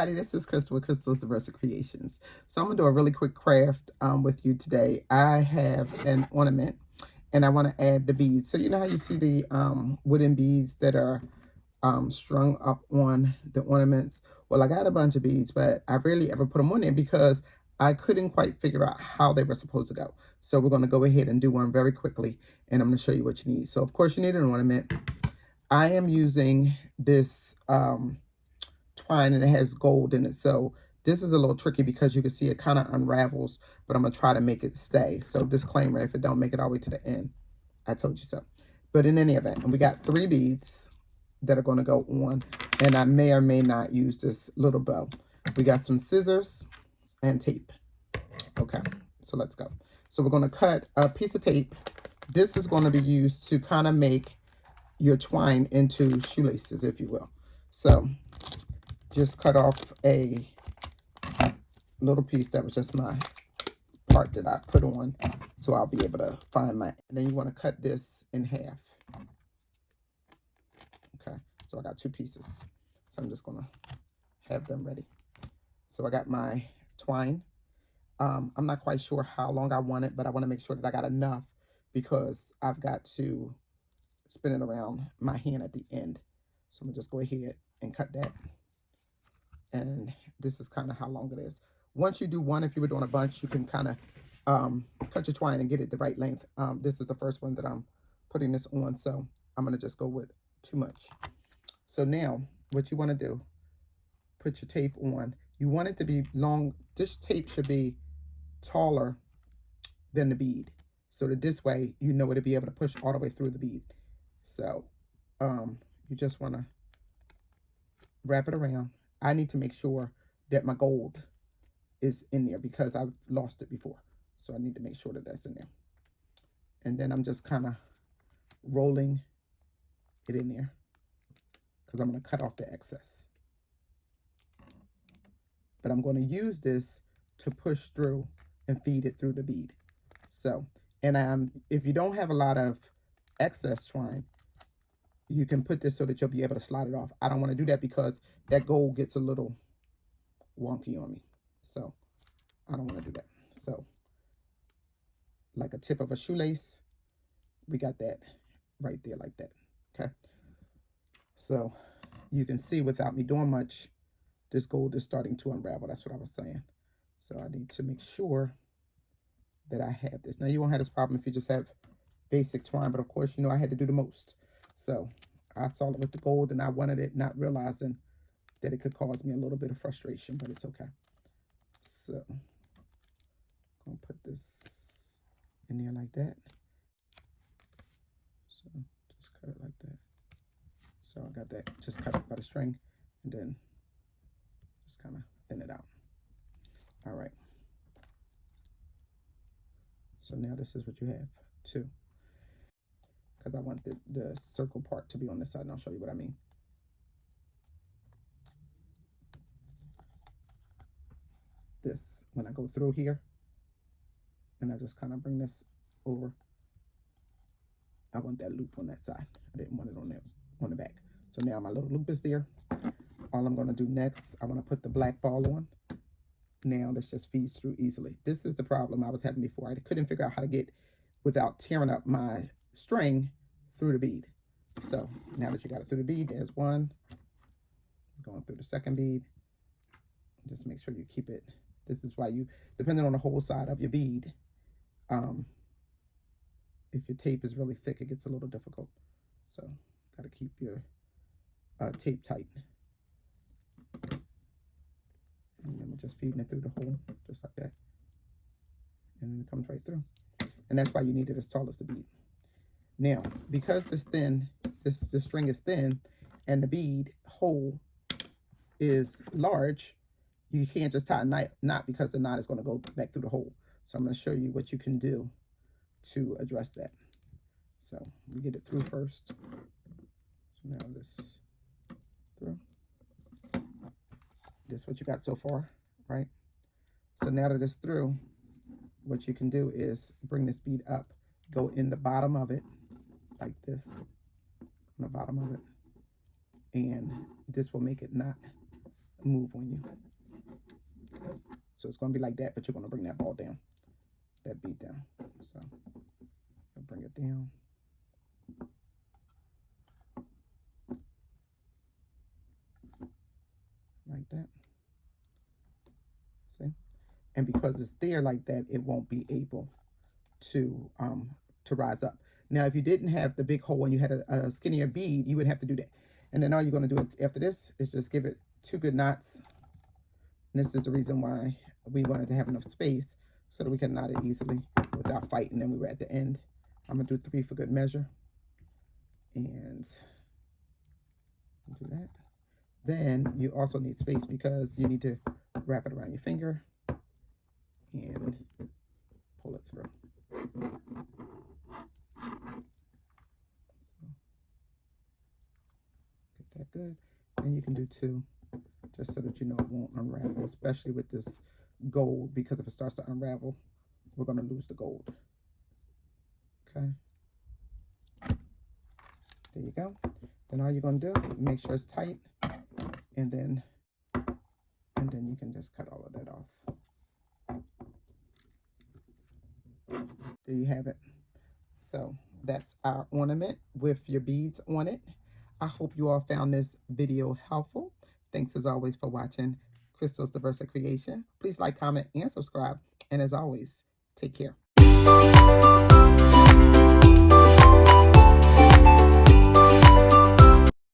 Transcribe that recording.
everybody, this is Crystal with CrystalsDiversiCreations. So I'm going to do a really quick craft with you today. I have an ornament and I want to add the beads. So you know how you see the wooden beads that are strung up on the ornaments? Well, I got a bunch of beads, but I rarely ever put them on there because I couldn't quite figure out how they were supposed to go. So we're going to go ahead and do one very quickly, and I'm going to show you what you need. So of course you need an ornament. I am using this twine and it has gold in it. So this is a little tricky because you can see it kind of unravels, but I'm going to try to make it stay. So disclaimer, if it don't make it all the way to the end, I told you so. But in any event, and we got 3 beads that are going to go on, and I may or may not use this little bow. We got some scissors and tape. Okay, so let's go. So we're going to cut a piece of tape. This is going to be used to kind of make your twine into shoelaces, if you will. So just cut off a little piece. That was just my part that I put on, so I'll be able to find my, and then you want to cut this in half. Okay, so I got 2 pieces, so I'm just going to have them ready. So I got my twine. I'm not quite sure how long I want it, but I want to make sure that I got enough because I've got to spin it around my hand at the end. So I'm gonna just go ahead and cut that. And this is kind of how long it is. Once you do one, if you were doing a bunch, you can kind of cut your twine and get it the right length. This is the first one that I'm putting this on, so I'm gonna just go with too much. So now what you want to do, put your tape on. You want it to be long. This tape should be taller than the bead, so that this way you know it'll be able to push all the way through the bead. So you just want to wrap it around. I need to make sure that my gold is in there because I've lost it before, so I need to make sure that that's in there. And then I'm just kind of rolling it in there because I'm going to cut off the excess. But I'm going to use this to push through and feed it through the bead. So, and if you don't have a lot of excess twine, you can put this so that you'll be able to slide it off. I don't want to do that because that gold gets a little wonky on me. So I don't want to do that. So like a tip of a shoelace, we got that right there like that. Okay. So you can see without me doing much, this gold is starting to unravel. That's what I was saying. So I need to make sure that I have this. Now you won't have this problem if you just have basic twine, but of course, you know, I had to do the most. So I saw it with the gold and I wanted it, not realizing that it could cause me a little bit of frustration, but it's okay. So I'm gonna put this in there like that. So just cut it like that. So I got that just cut it by the string and then just kind of thin it out. All right. So now this is what you have too. Because I want the circle part to be on this side, and I'll show you what I mean. This, when I go through here, and I just kind of bring this over, I want that loop on that side. I didn't want it on the back. So now my little loop is there. All I'm going to do next, I want to put the black ball on. Now this just feeds through easily. This is the problem I was having before. I couldn't figure out how to get without tearing up my string through the bead. So now that you got it through the bead, there's one. Going through the second bead. Just make sure you keep it. This is why you, depending on the whole side of your bead, if your tape is really thick, it gets a little difficult. So got to keep your tape tight. And then we're just feeding it through the hole, just like that. And then it comes right through. And that's why you need it as tall as the bead. Now, because this string is thin and the bead hole is large, you can't just tie a knot because the knot is going to go back through the hole. So I'm going to show you what you can do to address that. So we get it through first. So now this through. This is what you got so far, right? So now that it's through, what you can do is bring this bead up, go in the bottom of it, like this, on the bottom of it, and this will make it not move on you. So it's going to be like that, but you're going to bring that ball down, that bead down. So I'll bring it down. Like that. See? And because it's there like that, it won't be able to rise up. Now, if you didn't have the big hole and you had a skinnier bead, you would have to do that. And then all you're going to do after this is just give it 2 good knots. And this is the reason why we wanted to have enough space so that we can knot it easily without fighting. And we were at the end. I'm going to do 3 for good measure. And do that. Then you also need space because you need to wrap it around your finger and pull it through. Get that good. And you can do 2 just so that you know it won't unravel, especially with this gold, because if it starts to unravel, we're going to lose the gold. Okay. There you go. Then all you're going to do, make sure it's tight, and then you can just cut all of that off. There you have it. So that's our ornament with your beads on it. I hope you all found this video helpful. Thanks as always for watching Crystal's DiversiCreation. Please like, comment, and subscribe. And as always, take care.